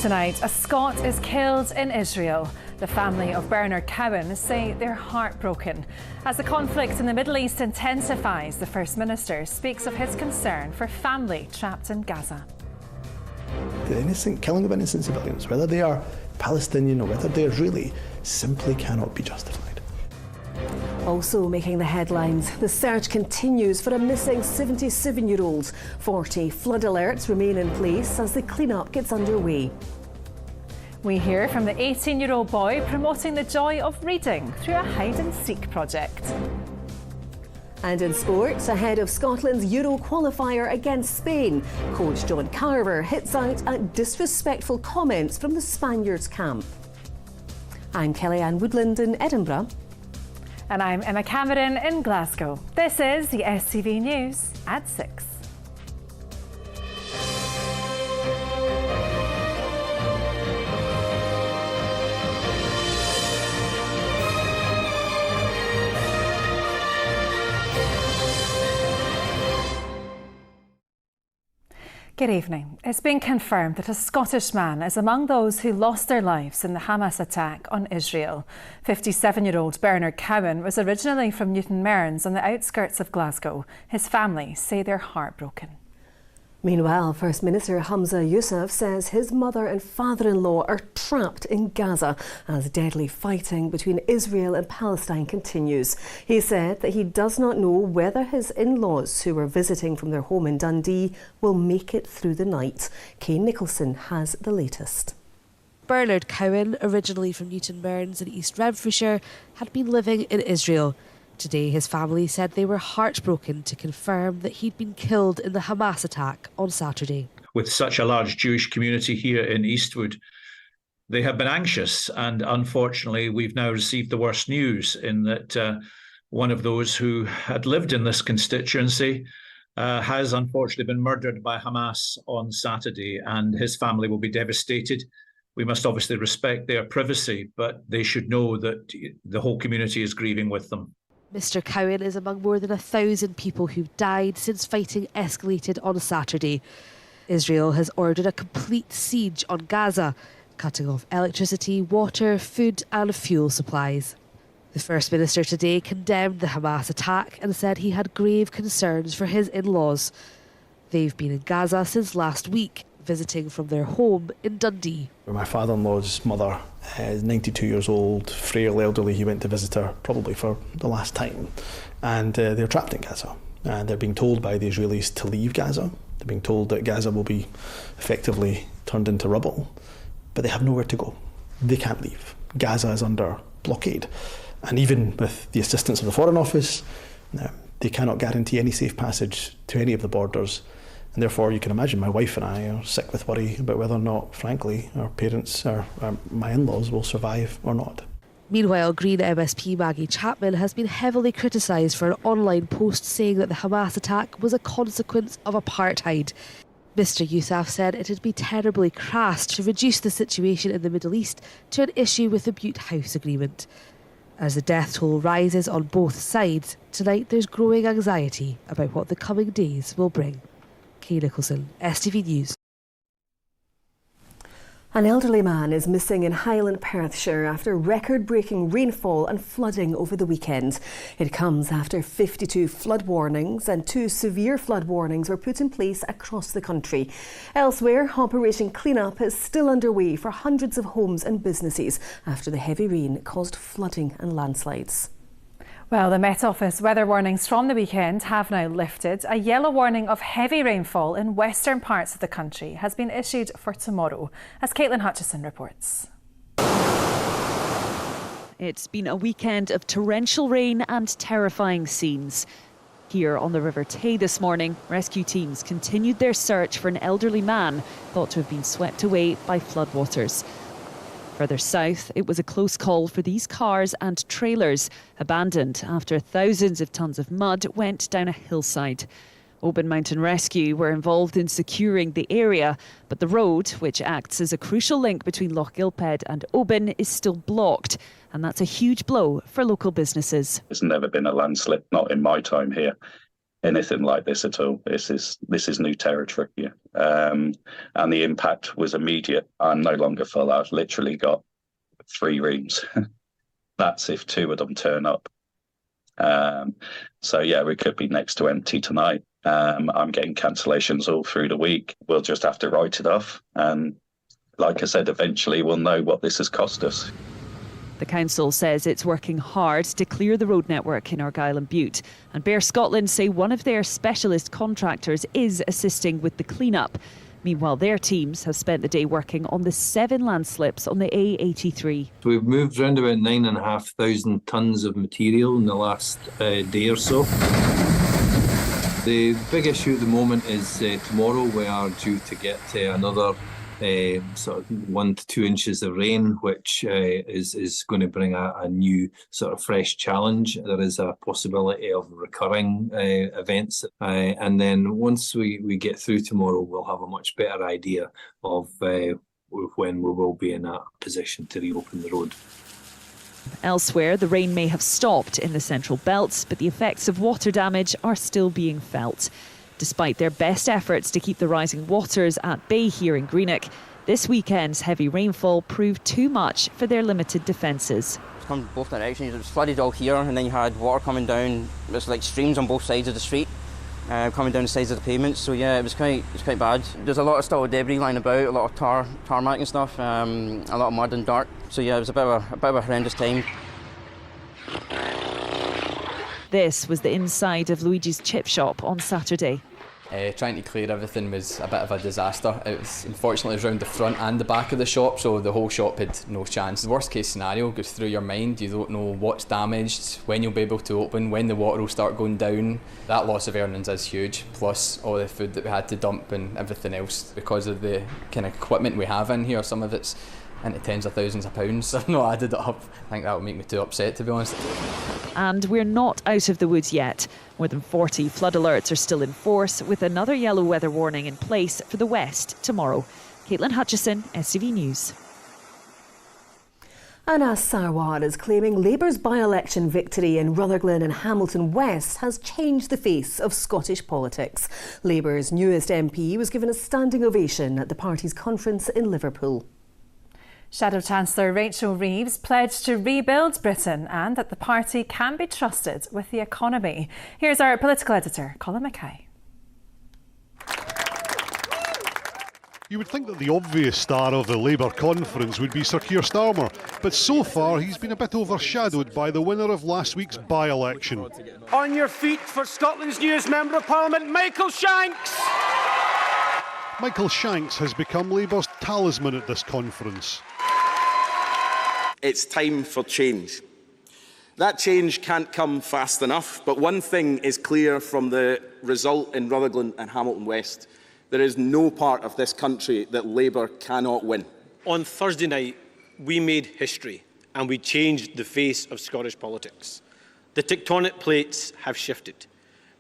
Tonight, a Scot is killed in Israel. The family of Bernard Cowan say they're heartbroken. As the conflict in the Middle East intensifies, the First Minister speaks of his concern for family trapped in Gaza. The innocent killing of innocent civilians, whether they are Palestinian or whether they are Israeli, simply cannot be justified. Also making the headlines, the search continues for a missing 77-year-old. 40 flood alerts remain in place as the clean-up gets underway. We hear from the 18-year-old boy promoting the joy of reading through a hide-and-seek project. And in sports, ahead of Scotland's Euro qualifier against Spain, coach John Carver hits out at disrespectful comments from the Spaniards' camp. I'm Kellyanne Woodland in Edinburgh. And I'm Emma Cameron in Glasgow. This is the STV News at 6. Good evening. It's been confirmed that a Scottish man is among those who lost their lives in the Hamas attack on Israel. 57-year-old Bernard Cowan was originally from Newton Mearns on the outskirts of Glasgow. His family say they're heartbroken. Meanwhile, First Minister Humza Yousaf says his mother and father-in-law are trapped in Gaza as deadly fighting between Israel and Palestine continues. He said that he does not know whether his in-laws, who were visiting from their home in Dundee, will make it through the night. Kay Nicholson has the latest. Bernard Cowan, originally from Newton Mearns in East Renfrewshire, had been living in Israel. Today, his family said they were heartbroken to confirm that he'd been killed in the Hamas attack on Saturday. With such a large Jewish community here in Eastwood, they have been anxious, and unfortunately we've now received the worst news in that one of those who had lived in this constituency has unfortunately been murdered by Hamas on Saturday, and his family will be devastated. We must obviously respect their privacy, but they should know that the whole community is grieving with them. Mr. Cowan is among more than 1,000 people who've died since fighting escalated on Saturday. Israel has ordered a complete siege on Gaza, cutting off electricity, water, food and fuel supplies. The First Minister today condemned the Hamas attack and said he had grave concerns for his in-laws. They've been in Gaza since last week, visiting from their home in Dundee. My father-in-law's mother is 92 years old, frail, elderly. He went to visit her probably for the last time. And they're trapped in Gaza. And they're being told by the Israelis to leave Gaza. They're being told that Gaza will be effectively turned into rubble. But they have nowhere to go. They can't leave. Gaza is under blockade. And even with the assistance of the Foreign Office, they cannot guarantee any safe passage to any of the borders. And therefore, you can imagine my wife and I are sick with worry about whether or not, frankly, our parents or my in-laws will survive or not. Meanwhile, Green MSP Maggie Chapman has been heavily criticised for an online post saying that the Hamas attack was a consequence of apartheid. Mr. Yousaf said it'd be terribly crass to reduce the situation in the Middle East to an issue with the Butte House Agreement. As the death toll rises on both sides, tonight there's growing anxiety about what the coming days will bring. Kay Nicholson, STV News. An elderly man is missing in Highland Perthshire after record-breaking rainfall and flooding over the weekend. It comes after 52 flood warnings and 2 severe flood warnings were put in place across the country. Elsewhere, Operation Clean-up is still underway for hundreds of homes and businesses after the heavy rain caused flooding and landslides. Well, the Met Office weather warnings from the weekend have now lifted. A yellow warning of heavy rainfall in western parts of the country has been issued for tomorrow, as Caitlin Hutchison reports. It's been a weekend of torrential rain and terrifying scenes. Here on the River Tay this morning, rescue teams continued their search for an elderly man thought to have been swept away by floodwaters. Further south, it was a close call for these cars and trailers, abandoned after thousands of tonnes of mud went down a hillside. Oban Mountain Rescue were involved in securing the area, but the road, which acts as a crucial link between Loch Gilphead and Oban, is still blocked, and that's a huge blow for local businesses. There's never been a landslip, not in my time here. anything like this at all. This is new territory here. And the impact was immediate. I'm no longer full. I've literally got 3 rooms. That's if 2 of them turn up. So yeah, we could be next to empty tonight. I'm getting cancellations all through the week. We'll just have to write it off. And like I said, eventually we'll know what this has cost us. The council says it's working hard to clear the road network in Argyll and Bute. And Bear Scotland say one of their specialist contractors is assisting with the clean-up. Meanwhile, their teams have spent the day working on the 7 landslips on the A83. We've moved around about 9,500 tonnes of material in the last day or so. The big issue at the moment is tomorrow we are due to get another sort of 1 to 2 inches of rain, which is going to bring a new sort of fresh challenge. There is a possibility of recurring events, and then once we get through tomorrow, we'll have a much better idea of when we will be in a position to reopen the road. Elsewhere, the rain may have stopped in the central belt, but the effects of water damage are still being felt. Despite their best efforts to keep the rising waters at bay here in Greenock, this weekend's heavy rainfall proved too much for their limited defences. It's come both directions. It was flooded all here, and then you had water coming down. It was like streams on both sides of the street, coming down the sides of the pavements. So yeah, it was quite bad. There's a lot of still debris lying about, a lot of tarmac and stuff, a lot of mud and dirt. So yeah, it was a bit of a horrendous time. This was the inside of Luigi's chip shop on Saturday. Trying to clear everything was a bit of a disaster. It was unfortunately around the front and the back of the shop, so the whole shop had no chance. The worst case scenario goes through your mind. You don't know what's damaged, when you'll be able to open, when the water will start going down. That loss of earnings is huge, plus all the food that we had to dump and everything else. Because of the kind of equipment we have in here, some of it's into tens of thousands of pounds. I've not added it up. I think that would make me too upset, to be honest. And we're not out of the woods yet. More than 40 flood alerts are still in force, with another yellow weather warning in place for the west tomorrow. Caitlin Hutchison, STV News. Anas Sarwar is claiming Labour's by-election victory in Rutherglen and Hamilton West has changed the face of Scottish politics. Labour's newest MP was given a standing ovation at the party's conference in Liverpool. Shadow Chancellor Rachel Reeves pledged to rebuild Britain and that the party can be trusted with the economy. Here's our political editor, Colin Mackay. You would think that the obvious star of the Labour conference would be Sir Keir Starmer, but so far he's been a bit overshadowed by the winner of last week's by-election. On your feet for Scotland's newest Member of Parliament, Michael Shanks! Michael Shanks has become Labour's talisman at this conference. It's time for change. That change can't come fast enough, but one thing is clear from the result in Rutherglen and Hamilton West. There is no part of this country that Labour cannot win. On Thursday night, we made history and we changed the face of Scottish politics. The tectonic plates have shifted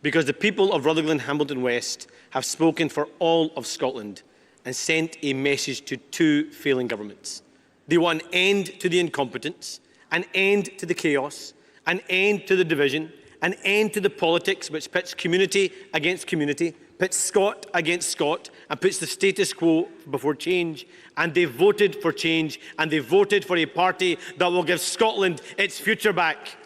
because the people of Rutherglen and Hamilton West have spoken for all of Scotland and sent a message to 2 failing governments. They want an end to the incompetence, an end to the chaos, an end to the division, an end to the politics which pits community against community, pits Scot against Scot, and puts the status quo before change. And they voted for change, and they voted for a party that will give Scotland its future back.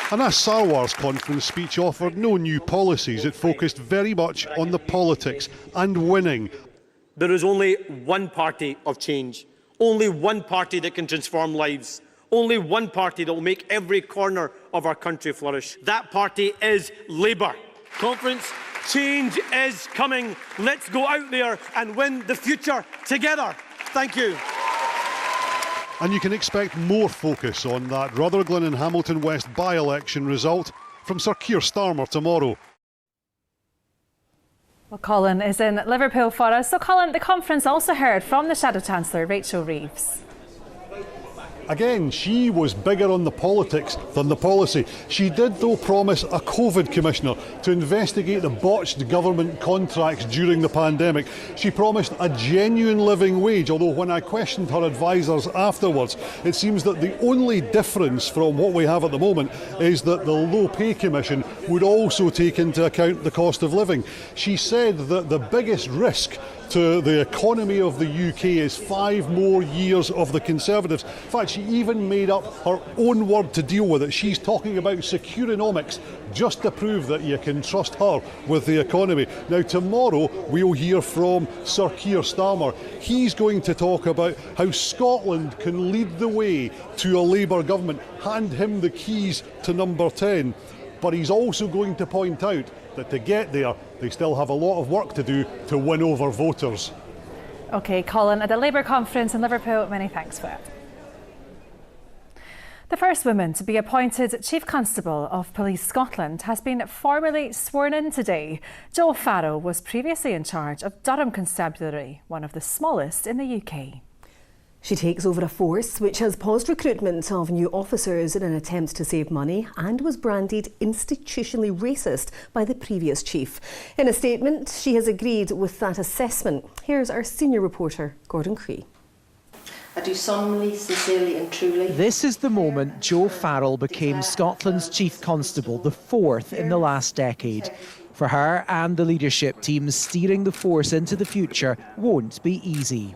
Anas Sarwar's conference speech offered no new policies. It focused very much on the politics and winning. There is only one party of change, only one party that can transform lives, only one party that will make every corner of our country flourish. That party is Labour. Conference, change is coming. Let's go out there and win the future together. Thank you. And you can expect more focus on that Rutherglen and Hamilton West by-election result from Sir Keir Starmer tomorrow. Well, Colin is in Liverpool for us. So, Colin, the conference also heard from the Shadow Chancellor, Rachel Reeves. Again, she was bigger on the politics than the policy. She did, though, promise a COVID commissioner to investigate the botched government contracts during the pandemic. She promised a genuine living wage, although when I questioned her advisers afterwards, it seems that the only difference from what we have at the moment is that the Low Pay Commission would also take into account the cost of living. She said that the biggest risk to the economy of the UK is 5 more years of the Conservatives. In fact, she even made up her own word to deal with it. She's talking about securonomics just to prove that you can trust her with the economy. Now, tomorrow we'll hear from Sir Keir Starmer. He's going to talk about how Scotland can lead the way to a Labour government, hand him the keys to number 10. But he's also going to point out that to get there, they still have a lot of work to do to win over voters. OK, Colin, at the Labour conference in Liverpool, many thanks for it. The first woman to be appointed Chief Constable of Police Scotland has been formally sworn in today. Jo Farrell was previously in charge of Durham Constabulary, one of the smallest in the UK. She takes over a force which has paused recruitment of new officers in an attempt to save money and was branded institutionally racist by the previous chief. In a statement, she has agreed with that assessment. Here's our senior reporter, Gordon Cree. I do solemnly, sincerely and truly. This is the moment Jo Farrell became Scotland's Chief Constable, the fourth in the last decade. For her and the leadership team, steering the force into the future won't be easy.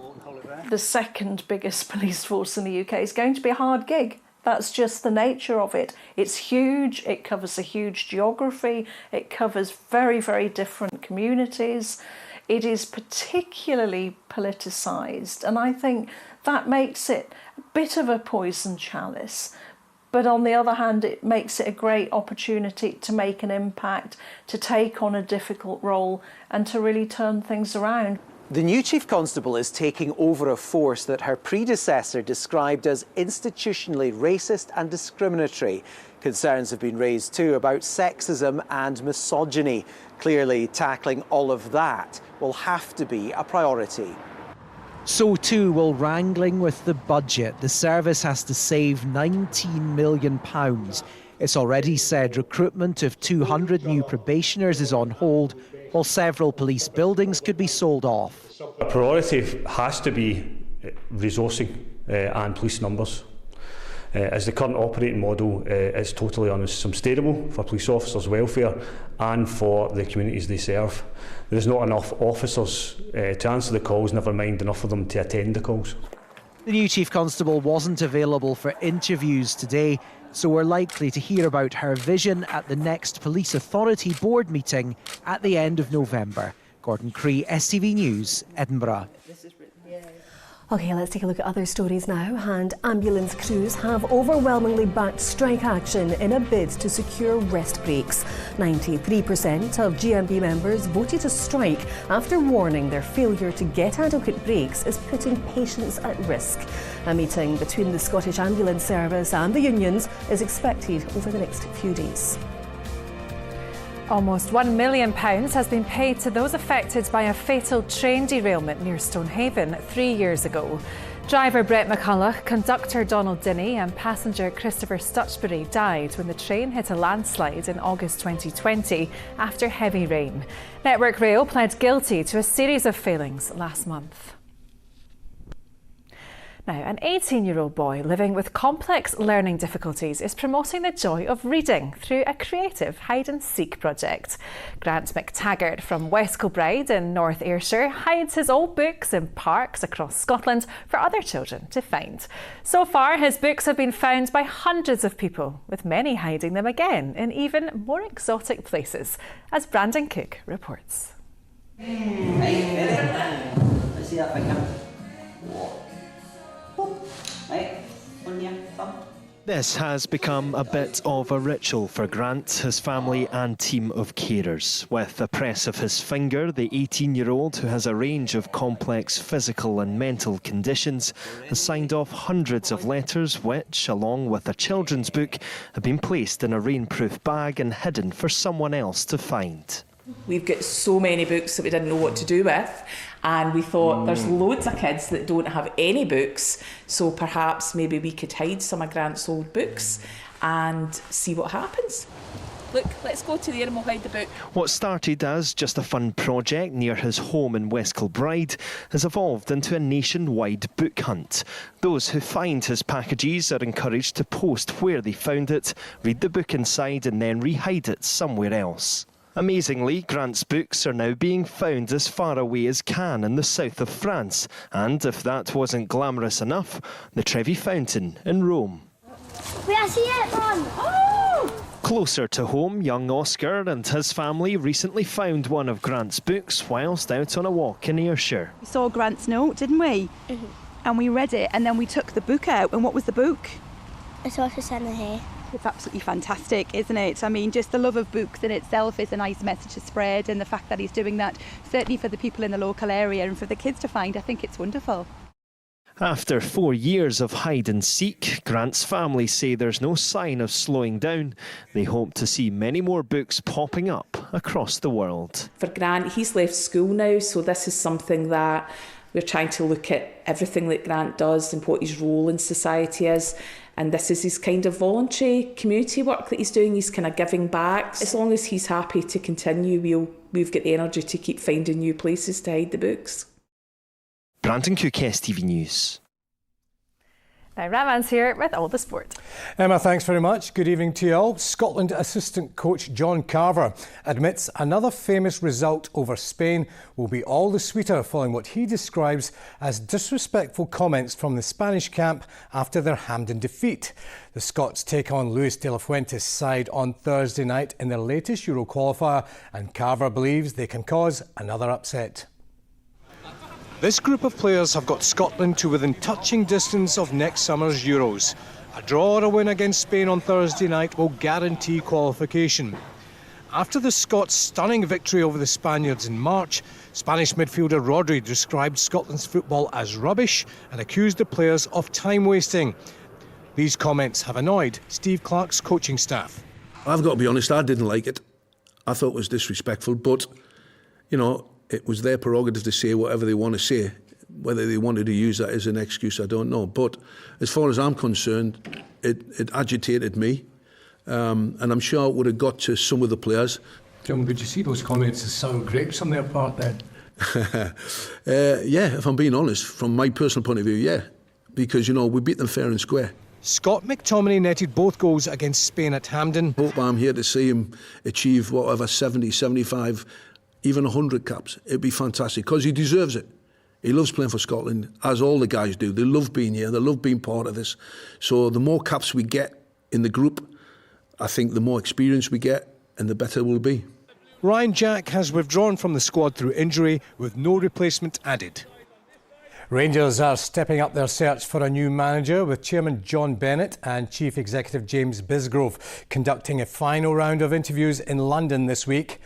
The second biggest police force in the UK is going to be a hard gig. That's just the nature of it. It's huge, it covers a huge geography, it covers very, very different communities. It is particularly politicised, and I think that makes it a bit of a poison chalice. But on the other hand, it makes it a great opportunity to make an impact, to take on a difficult role and to really turn things around. The new Chief Constable is taking over a force that her predecessor described as institutionally racist and discriminatory. Concerns have been raised too about sexism and misogyny. Clearly, tackling all of that will have to be a priority. So too will wrangling with the budget. The service has to save £19 million. It's already said recruitment of 200 new probationers is on hold, while several police buildings could be sold off. A priority has to be resourcing and police numbers. As the current operating model is totally unsustainable for police officers' welfare and for the communities they serve. There's not enough officers to answer the calls, never mind enough of them to attend the calls. The new Chief Constable wasn't available for interviews today, so we're likely to hear about her vision at the next Police Authority Board meeting at the end of November. Gordon Cree, STV News, Edinburgh. OK, let's take a look at other stories now. And ambulance crews have overwhelmingly backed strike action in a bid to secure rest breaks. 93% of GMB members voted to strike after warning their failure to get adequate breaks is putting patients at risk. A meeting between the Scottish Ambulance Service and the unions is expected over the next few days. Almost £1 million has been paid to those affected by a fatal train derailment near Stonehaven 3 years ago. Driver Brett McCulloch, conductor Donald Dinney and passenger Christopher Stutchbury died when the train hit a landslide in August 2020 after heavy rain. Network Rail pled guilty to a series of failings last month. Now, an 18-year-old boy living with complex learning difficulties is promoting the joy of reading through a creative hide-and-seek project. Grant McTaggart from West Kilbride in North Ayrshire hides his old books in parks across Scotland for other children to find. So far, his books have been found by hundreds of people, with many hiding them again in even more exotic places, as Brandon Cook reports. This has become a bit of a ritual for Grant, his family and team of carers. With the press of his finger, the 18-year-old, who has a range of complex physical and mental conditions, has signed off hundreds of letters which, along with a children's book, have been placed in a rainproof bag and hidden for someone else to find. We've got so many books that we didn't know what to do with, and we thought there's loads of kids that don't have any books, so perhaps maybe we could hide some of Grant's old books and see what happens. Look, let's go to there and we'll hide the book. What started as just a fun project near his home in West Kilbride has evolved into a nationwide book hunt. Those who find his packages are encouraged to post where they found it, read the book inside and then re-hide it somewhere else. Amazingly, Grant's books are now being found as far away as Cannes in the south of France, and if that wasn't glamorous enough, the Trevi Fountain in Rome. Wait, I see it, Mum! Oh! Closer to home, young Oscar and his family recently found one of Grant's books whilst out on a walk in Ayrshire. We saw Grant's note, didn't we? Mm-hmm. And we read it, and then we took the book out. And what was the book? It's also sent here. It's absolutely fantastic, isn't it? I mean, just the love of books in itself is a nice message to spread, and the fact that he's doing that, certainly for the people in the local area and for the kids to find, I think it's wonderful. After 4 years of hide and seek, Grant's family say there's no sign of slowing down. They hope to see many more books popping up across the world. For Grant, he's left school now, so this is something that we're trying to look at everything that Grant does and what his role in society is. And this is his kind of voluntary community work that he's doing. He's kind of giving back. As long as he's happy to continue, we've got the energy to keep finding new places to hide the books. Brandon Cook, STV News. Now, Raman's here with all the sport. Emma, thanks very much. Good evening to you all. Scotland assistant coach John Carver admits another famous result over Spain will be all the sweeter following what he describes as disrespectful comments from the Spanish camp after their Hampden defeat. The Scots take on Luis de la Fuente's side on Thursday night in their latest Euro qualifier, and Carver believes they can cause another upset. This group of players have got Scotland to within touching distance of next summer's Euros. A draw or a win against Spain on Thursday night will guarantee qualification. After the Scots' stunning victory over the Spaniards in March, Spanish midfielder Rodri described Scotland's football as rubbish and accused the players of time wasting. These comments have annoyed Steve Clarke's coaching staff. I've got to be honest, I didn't like it. I thought it was disrespectful, but, you know, it was their prerogative to say whatever they want to say. Whether they wanted to use that as an excuse, I don't know. But as far as I'm concerned, it agitated me. And I'm sure it would have got to some of the players. John, would you see those comments as sour grapes on their part then? Yeah, if I'm being honest, from my personal point of view, yeah. Because, you know, we beat them fair and square. Scott McTominay netted both goals against Spain at Hampden. Hope I'm here to see him achieve whatever, 70, 75, even 100 caps. It'd be fantastic, because he deserves it. He loves playing for Scotland, as all the guys do. They love being here, they love being part of this. So the more caps we get in the group, I think the more experience we get and the better we'll be. Ryan Jack has withdrawn from the squad through injury, with no replacement added. Rangers are stepping up their search for a new manager, with Chairman John Bennett and Chief Executive James Bisgrove conducting a final round of interviews in London this week.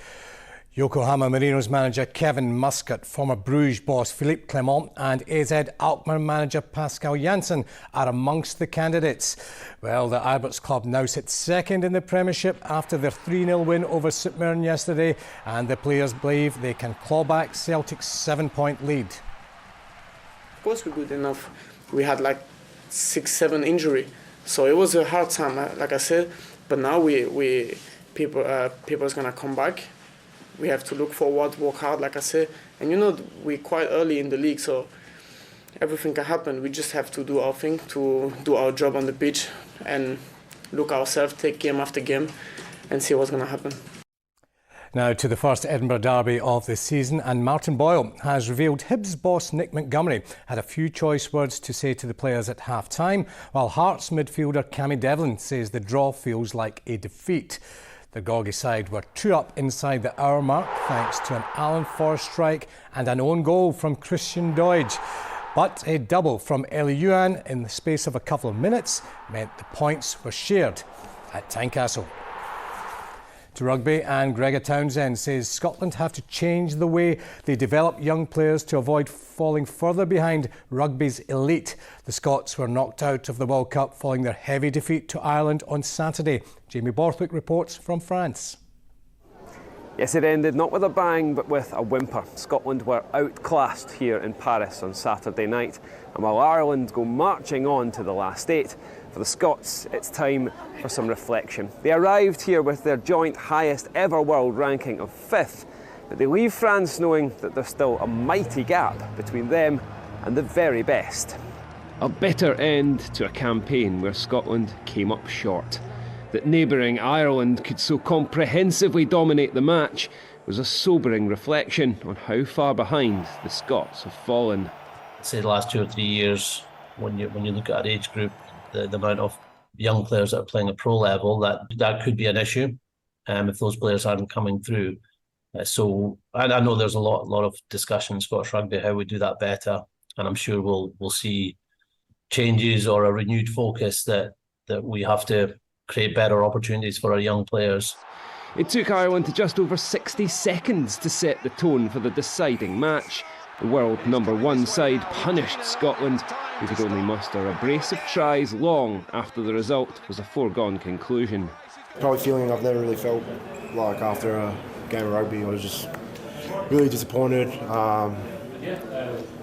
Yokohama Marinos manager Kevin Muscat, former Bruges boss Philippe Clement and AZ Alkmaar manager Pascal Janssen are amongst the candidates. Well, the Alberts club now sits second in the Premiership after their 3-0 win over St Mirren yesterday, and the players believe they can claw back Celtic's 7-point lead. Of course we're good enough. We had like 6-7 injury, so it was a hard time, like I said, but now people's gonna come back. We have to look forward, work hard, like I said. And you know, we're quite early in the league, so everything can happen. We just have to do our thing, to do our job on the pitch and look ourselves, take game after game and see what's going to happen. Now to the first Edinburgh derby of the season, and Martin Boyle has revealed Hibs boss Nick Montgomery had a few choice words to say to the players at half-time, while Hearts midfielder Cammy Devlin says the draw feels like a defeat. The Gorgie side were 2 up inside the hour mark thanks to an Alan Forrest strike and an own goal from Christian Doidge. But a double from Eli Yuan in the space of a couple of minutes meant the points were shared at Tynecastle. To rugby, and Gregor Townsend says Scotland have to change the way they develop young players to avoid falling further behind rugby's elite. The Scots were knocked out of the World Cup following their heavy defeat to Ireland on Saturday. Jamie Borthwick reports from France. Yes, it ended not with a bang but with a whimper. Scotland were outclassed here in Paris on Saturday night, and while Ireland go marching on to the last 8, for the Scots it's time for some reflection. They arrived here with their joint highest ever world ranking of 5th, but they leave France knowing that there's still a mighty gap between them and the very best. A bitter end to a campaign where Scotland came up short. That neighbouring Ireland could so comprehensively dominate the match was a sobering reflection on how far behind the Scots have fallen. I'd say the last 2 or 3 years, when you look at our age group, the amount of young players that are playing at pro level, that could be an issue if those players aren't coming through. So I know there's a lot of discussion in Scottish rugby how we do that better, and I'm sure we'll see changes or a renewed focus that we have to create better opportunities for our young players. It took Ireland to just over 60 seconds to set the tone for the deciding match. The world #1 side punished Scotland, who could only muster a brace of tries long after the result was a foregone conclusion. Probably feeling I've never really felt like after a game of rugby. I was just really disappointed.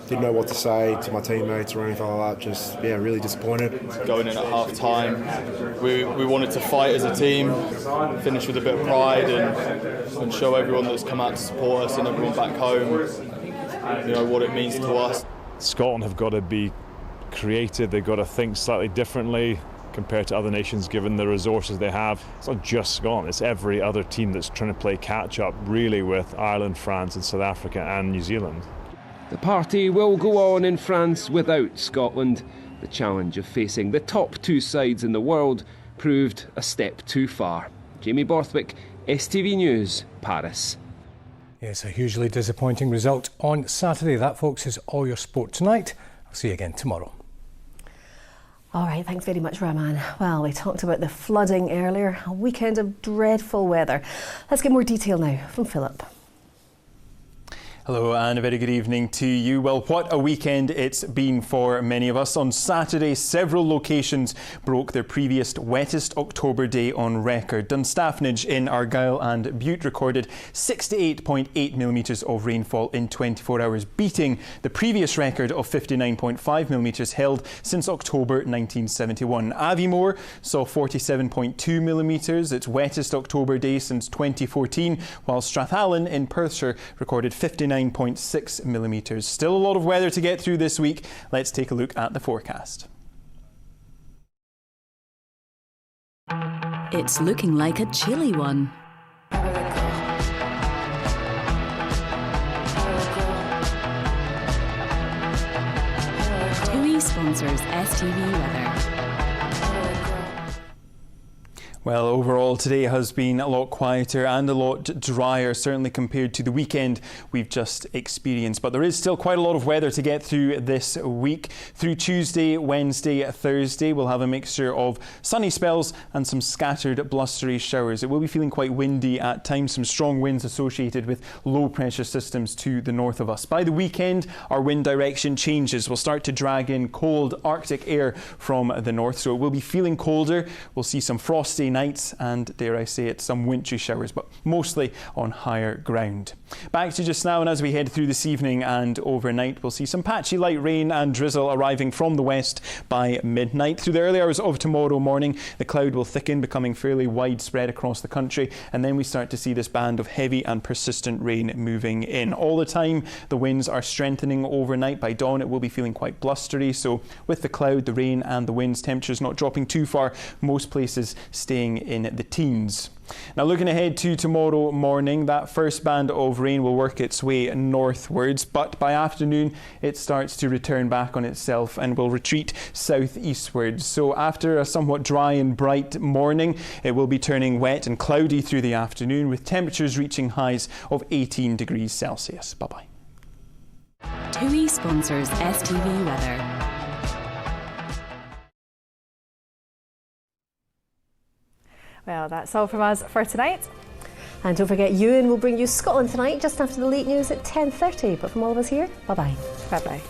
Didn't know what to say to my teammates or anything like that. Just, really disappointed. Going in at half time, we wanted to fight as a team, finish with a bit of pride and show everyone that's come out to support us and everyone back home, what it means to us. Scotland have got to be creative. They've got to think slightly differently compared to other nations given the resources they have. It's not just Scotland, it's every other team that's trying to play catch up really with Ireland, France and South Africa and New Zealand. The party will go on in France without Scotland. The challenge of facing the top 2 sides in the world proved a step too far. Jamie Borthwick, STV News, Paris. Yes, a hugely disappointing result on Saturday. That, folks, is all your sport tonight. I'll see you again tomorrow. All right, thanks very much, Rahman. Well, we talked about the flooding earlier, a weekend of dreadful weather. Let's get more detail now from Philip. Hello and a very good evening to you. Well, what a weekend it's been for many of us. On Saturday, several locations broke their previous wettest October day on record. Dunstaffnage in Argyll and Bute recorded 68.8 millimetres of rainfall in 24 hours, beating the previous record of 59.5 millimetres held since October 1971. Aviemore saw 47.2 millimetres, its wettest October day since 2014, while Strathallan in Perthshire recorded 59.6 millimetres. Still a lot of weather to get through this week. Let's take a look at the forecast. It's looking like a chilly one. TUI sponsors STV Weather. Well, overall today has been a lot quieter and a lot drier, certainly compared to the weekend we've just experienced. But there is still quite a lot of weather to get through this week. Through Tuesday, Wednesday, Thursday, we'll have a mixture of sunny spells and some scattered blustery showers. It will be feeling quite windy at times, some strong winds associated with low pressure systems to the north of us. By the weekend, our wind direction changes. We'll start to drag in cold Arctic air from the north, so it will be feeling colder. We'll see some frosty nights and, dare I say it, some wintry showers, but mostly on higher ground. Back to just now, and as we head through this evening and overnight, we'll see some patchy light rain and drizzle arriving from the west by midnight. Through the early hours of tomorrow morning, the cloud will thicken, becoming fairly widespread across the country, and then we start to see this band of heavy and persistent rain moving in. All the time, the winds are strengthening overnight. By dawn, it will be feeling quite blustery, so with the cloud, the rain and the winds, temperatures not dropping too far, most places staying in the teens. Now, looking ahead to tomorrow morning, that first band of rain will work its way northwards, but by afternoon it starts to return back on itself and will retreat southeastwards. So after a somewhat dry and bright morning, it will be turning wet and cloudy through the afternoon, with temperatures reaching highs of 18 degrees Celsius. Bye-bye. TUI sponsors STV Weather. Well, that's all from us for tonight. And don't forget, Ewan will bring you Scotland tonight just after the late news at 10:30. But from all of us here, bye-bye. Bye-bye.